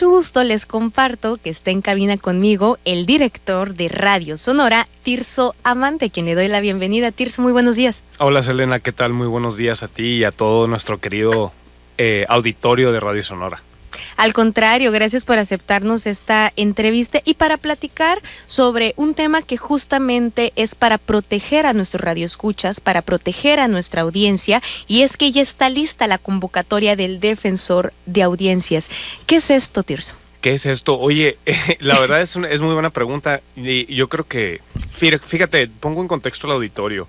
mucho gusto les comparto que está en cabina conmigo el director de Radio Sonora, Tirso Amante, quien le doy la bienvenida. Tirso, muy buenos días. Hola Selena, ¿qué tal? Muy buenos días a ti y a todo nuestro querido auditorio de Radio Sonora. Al contrario, gracias por aceptarnos esta entrevista y para platicar sobre un tema que justamente es para proteger a nuestros radioescuchas, para proteger a nuestra audiencia, y es que ya está lista la convocatoria del Defensor de Audiencias. ¿Qué es esto, Tirso? ¿Qué es esto? Oye, la verdad es muy buena pregunta y yo creo que, fíjate, pongo en contexto al auditorio.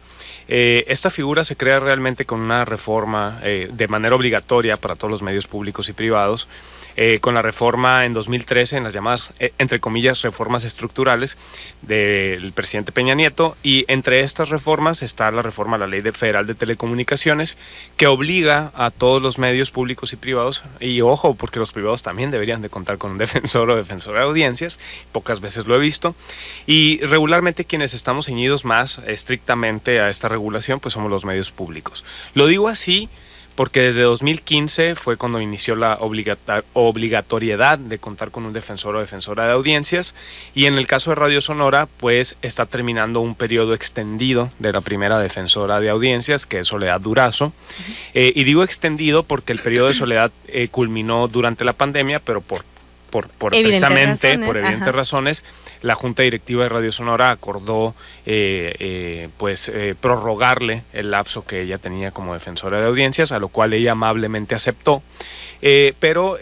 Esta figura se crea realmente con una reforma de manera obligatoria para todos los medios públicos y privados, con la reforma en 2013, en las llamadas, entre comillas, reformas estructurales del presidente Peña Nieto, y entre estas reformas está la reforma a la Ley Federal de Telecomunicaciones, que obliga a todos los medios públicos y privados, y ojo, porque los privados también deberían de contar con un defensor o defensora de audiencias, pocas veces lo he visto, y regularmente quienes estamos ceñidos más estrictamente a esta regulación, pues somos los medios públicos. Lo digo así porque desde 2015 fue cuando inició la obligatoriedad de contar con un defensor o defensora de audiencias, y en el caso de Radio Sonora pues está terminando un periodo extendido de la primera defensora de audiencias, que es Soledad Durazo. Y digo extendido porque el periodo de Soledad culminó durante la pandemia, pero por evidentes razones, la Junta Directiva de Radio Sonora acordó prorrogarle el lapso que ella tenía como defensora de audiencias, a lo cual ella amablemente aceptó, pero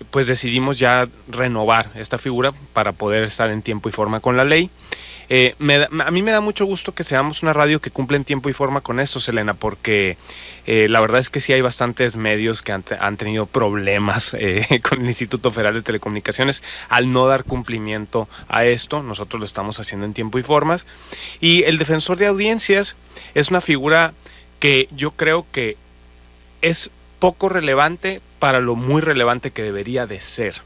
pues decidimos ya renovar esta figura para poder estar en tiempo y forma con la ley. A mí me da mucho gusto que seamos una radio que cumple en tiempo y forma con esto, Selena, porque la verdad es que sí hay bastantes medios que han tenido problemas con el Instituto Federal de Telecomunicaciones al no dar cumplimiento a esto. Nosotros lo estamos haciendo en tiempo y formas, y el defensor de audiencias es una figura que yo creo que es poco relevante para lo muy relevante que debería de ser.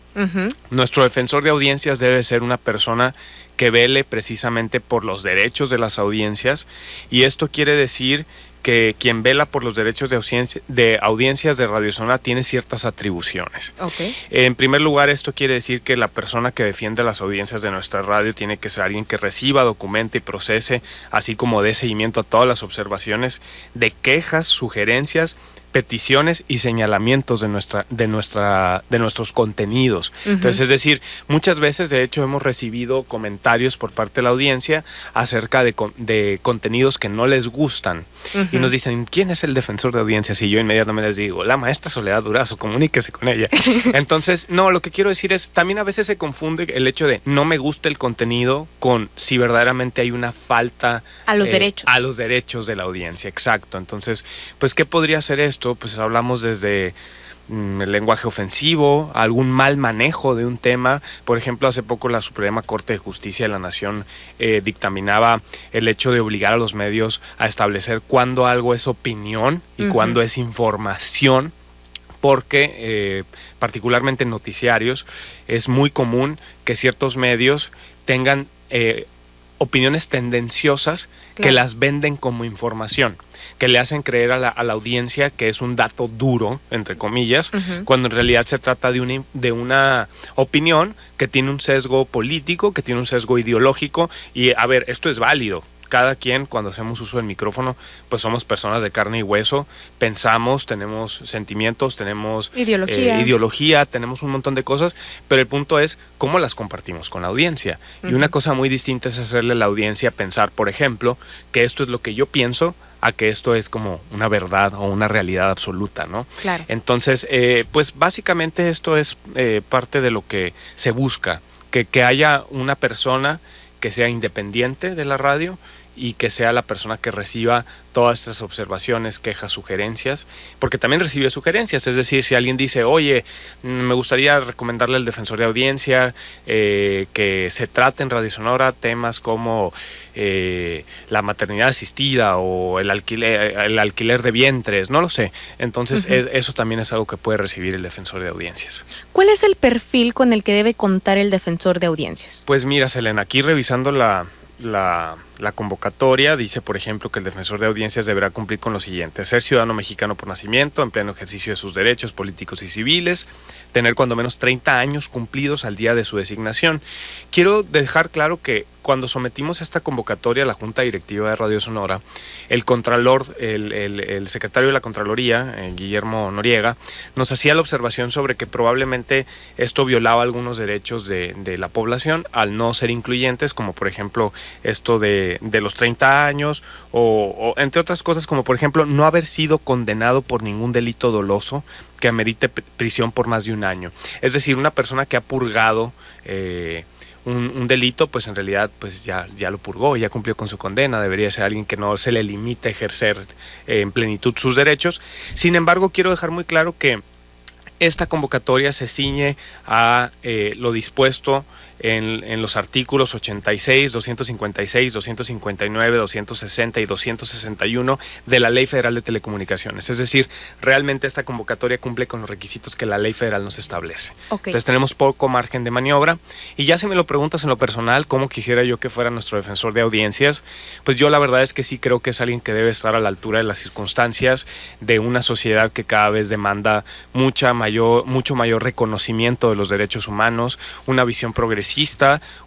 Nuestro defensor de audiencias debe ser una persona que vele precisamente por los derechos de las audiencias, y esto quiere decir que quien vela por los derechos de audiencias de Radio Sonora tiene ciertas atribuciones. Okay. En primer lugar, esto quiere decir que la persona que defiende las audiencias de nuestra radio tiene que ser alguien que reciba, documente y procese, así como dé seguimiento a todas las observaciones de quejas, sugerencias, peticiones y señalamientos de nuestros contenidos. Entonces, es decir, muchas veces de hecho hemos recibido comentarios por parte de la audiencia acerca de contenidos que no les gustan, y nos dicen, ¿quién es el defensor de audiencias? Y yo inmediatamente les digo, la maestra Soledad Durazo, comuníquese con ella. Entonces, no, lo que quiero decir es, también a veces se confunde el hecho de no me gusta el contenido con si verdaderamente hay una falta a los derechos. A los derechos de la audiencia, exacto. Entonces, pues, ¿qué podría ser esto? Pues hablamos desde el lenguaje ofensivo, algún mal manejo de un tema. Por ejemplo, hace poco la Suprema Corte de Justicia de la Nación dictaminaba el hecho de obligar a los medios a establecer cuándo algo es opinión y cuándo es información, porque particularmente en noticiarios es muy común que ciertos medios tengan opiniones tendenciosas, claro, que las venden como información, que le hacen creer a la audiencia que es un dato duro, entre comillas, cuando en realidad se trata de una opinión que tiene un sesgo político, que tiene un sesgo ideológico. Y a ver, esto es válido. Cada quien, cuando hacemos uso del micrófono, pues somos personas de carne y hueso, pensamos, tenemos sentimientos, tenemos ideología, tenemos un montón de cosas, pero el punto es cómo las compartimos con la audiencia. Y una cosa muy distinta es hacerle a la audiencia pensar, por ejemplo, que esto es lo que yo pienso, a que esto es como una verdad o una realidad absoluta, ¿no? Claro. Entonces, pues básicamente esto es parte de lo que se busca, que haya una persona que sea independiente de la radio y que sea la persona que reciba todas estas observaciones, quejas, sugerencias, porque también recibe sugerencias. Es decir, si alguien dice, oye, me gustaría recomendarle al defensor de audiencia que se trate en Radio Sonora temas como la maternidad asistida o el alquiler de vientres, no lo sé. Entonces, eso también es algo que puede recibir el defensor de audiencias. ¿Cuál es el perfil con el que debe contar el defensor de audiencias? Pues mira, Selena, aquí revisando la La convocatoria dice, por ejemplo, que el defensor de audiencias deberá cumplir con lo siguiente: ser ciudadano mexicano por nacimiento, en pleno ejercicio de sus derechos políticos y civiles, tener cuando menos 30 años cumplidos al día de su designación. Quiero dejar claro que cuando sometimos esta convocatoria a la Junta Directiva de Radio Sonora, el Contralor, el secretario de la Contraloría, Guillermo Noriega, nos hacía la observación sobre que probablemente esto violaba algunos derechos de la población al no ser incluyentes, como por ejemplo esto de los 30 años o entre otras cosas, como por ejemplo no haber sido condenado por ningún delito doloso que amerite prisión por más de un año. Es decir, una persona que ha purgado un delito, pues en realidad pues ya lo purgó, ya cumplió con su condena, debería ser alguien que no se le limite a ejercer en plenitud sus derechos. Sin embargo, quiero dejar muy claro que esta convocatoria se ciñe a lo dispuesto en los artículos 86, 256, 259, 260 y 261 de la Ley Federal de Telecomunicaciones. Es decir, realmente esta convocatoria cumple con los requisitos que la Ley Federal nos establece. Okay. Entonces tenemos poco margen de maniobra. Y ya si me lo preguntas en lo personal, ¿cómo quisiera yo que fuera nuestro defensor de audiencias? Pues yo la verdad es que sí creo que es alguien que debe estar a la altura de las circunstancias de una sociedad que cada vez demanda mucho mayor reconocimiento de los derechos humanos, una visión progresista,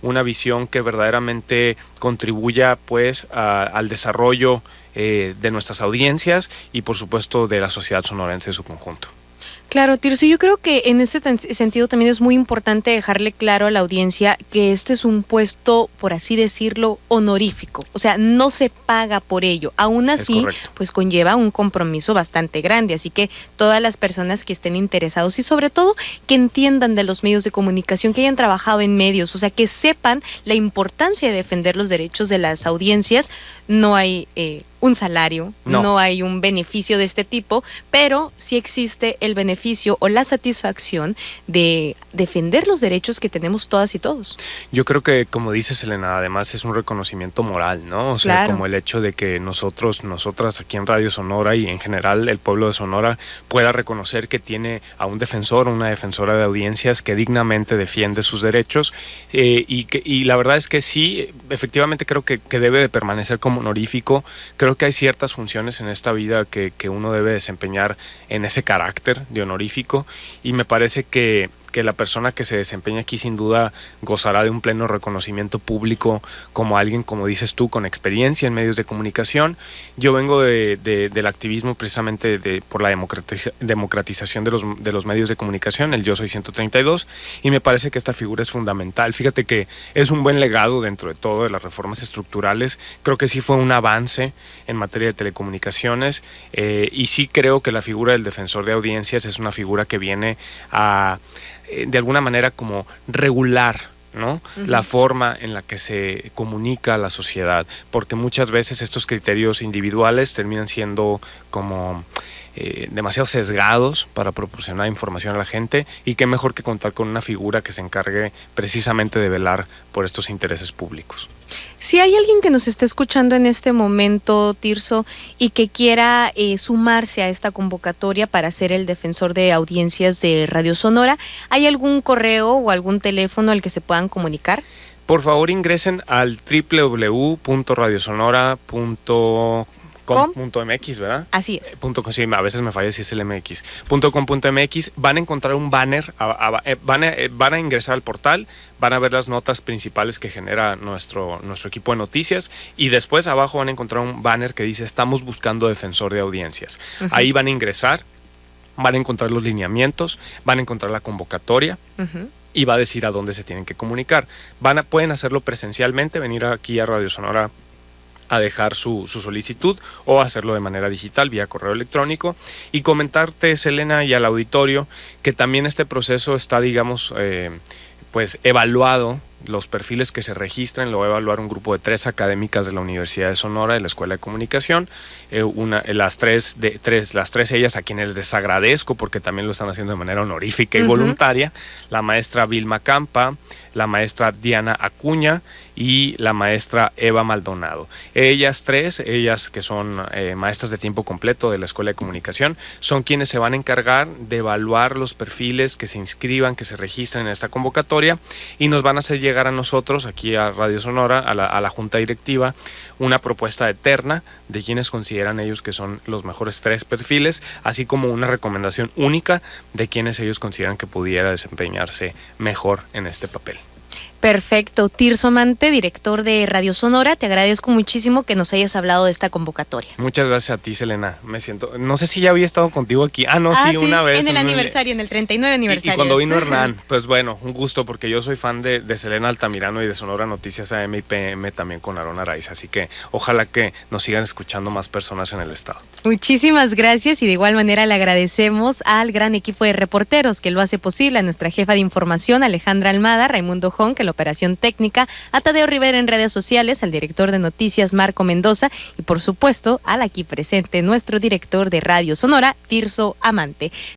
una visión que verdaderamente contribuya pues al desarrollo de nuestras audiencias y por supuesto de la sociedad sonorense en su conjunto. Claro, Tirso, yo creo que en este sentido también es muy importante dejarle claro a la audiencia que este es un puesto, por así decirlo, honorífico. O sea, no se paga por ello. Aún así, pues conlleva un compromiso bastante grande. Así que todas las personas que estén interesados y sobre todo que entiendan de los medios de comunicación, que hayan trabajado en medios, o sea, que sepan la importancia de defender los derechos de las audiencias. No hay un salario, no hay un beneficio de este tipo, pero sí existe el beneficio o la satisfacción de defender los derechos que tenemos todas y todos. Yo creo que, como dices, Elena, además es un reconocimiento moral, ¿no? O sea, como el hecho de que nosotras aquí en Radio Sonora y en general el pueblo de Sonora pueda reconocer que tiene a un defensor o una defensora de audiencias que dignamente defiende sus derechos y la verdad es que sí, efectivamente creo que debe de permanecer como honorífico. Creo que hay ciertas funciones en esta vida que uno debe desempeñar en ese carácter de honorífico y me parece que la persona que se desempeña aquí sin duda gozará de un pleno reconocimiento público como alguien, como dices tú, con experiencia en medios de comunicación. Yo vengo del activismo precisamente por la democratización de los medios de comunicación, el Yo Soy 132, y me parece que esta figura es fundamental. Fíjate que es un buen legado dentro de todo de las reformas estructurales. Creo que sí fue un avance en materia de telecomunicaciones y sí creo que la figura del defensor de audiencias es una figura que viene a de alguna manera como regular, ¿no? La forma en la que se comunica a la sociedad, porque muchas veces estos criterios individuales terminan siendo como demasiado sesgados para proporcionar información a la gente y qué mejor que contar con una figura que se encargue precisamente de velar por estos intereses públicos. Si hay alguien que nos está escuchando en este momento, Tirso, y que quiera sumarse a esta convocatoria para ser el defensor de audiencias de Radio Sonora, ¿hay algún correo o algún teléfono al que se puedan comunicar? Por favor, ingresen al www.radiosonora.com.mx, ¿verdad? Así es. Sí, a veces me falla si es el MX. .com.mx, van a encontrar un banner, van a ingresar al portal, van a ver las notas principales que genera nuestro equipo de noticias y después abajo van a encontrar un banner que dice estamos buscando defensor de audiencias. Ahí van a ingresar, van a encontrar los lineamientos, van a encontrar la convocatoria. Y va a decir a dónde se tienen que comunicar. Pueden hacerlo presencialmente, venir aquí a Radio Sonora a dejar su solicitud o hacerlo de manera digital vía correo electrónico y comentarte, Selena, y al auditorio que también este proceso está, digamos, pues evaluado. Los perfiles que se registran lo va a evaluar un grupo de 3 académicas de la Universidad de Sonora, de la Escuela de Comunicación, las tres ellas a quienes les agradezco porque también lo están haciendo de manera honorífica y voluntaria, la maestra Vilma Campa, la maestra Diana Acuña y la maestra Eva Maldonado. Ellas que son maestras de tiempo completo de la Escuela de Comunicación, son quienes se van a encargar de evaluar los perfiles que se inscriban, que se registren en esta convocatoria, y nos van a hacer llegar a nosotros, aquí a Radio Sonora, a la Junta Directiva, una propuesta eterna de quienes consideran ellos que son los mejores 3 perfiles, así como una recomendación única de quienes ellos consideran que pudiera desempeñarse mejor en este papel. Perfecto. Tirso Amante, director de Radio Sonora, te agradezco muchísimo que nos hayas hablado de esta convocatoria. Muchas gracias a ti, Selena. Me siento, no sé si ya había estado contigo aquí. Sí, una vez. En el aniversario, en el 39 aniversario. Y cuando vino Hernán, pues bueno, un gusto, porque yo soy fan de Selena Altamirano y de Sonora Noticias AM y PM también con Aarón Araiza, así que ojalá que nos sigan escuchando más personas en el estado. Muchísimas gracias, y de igual manera le agradecemos al gran equipo de reporteros que lo hace posible, a nuestra jefa de información, Alejandra Almada, Raimundo Jón, que la operación técnica, a Tadeo Rivera en redes sociales, al director de noticias, Marco Mendoza, y por supuesto al aquí presente nuestro director de Radio Sonora, Tirso Amante.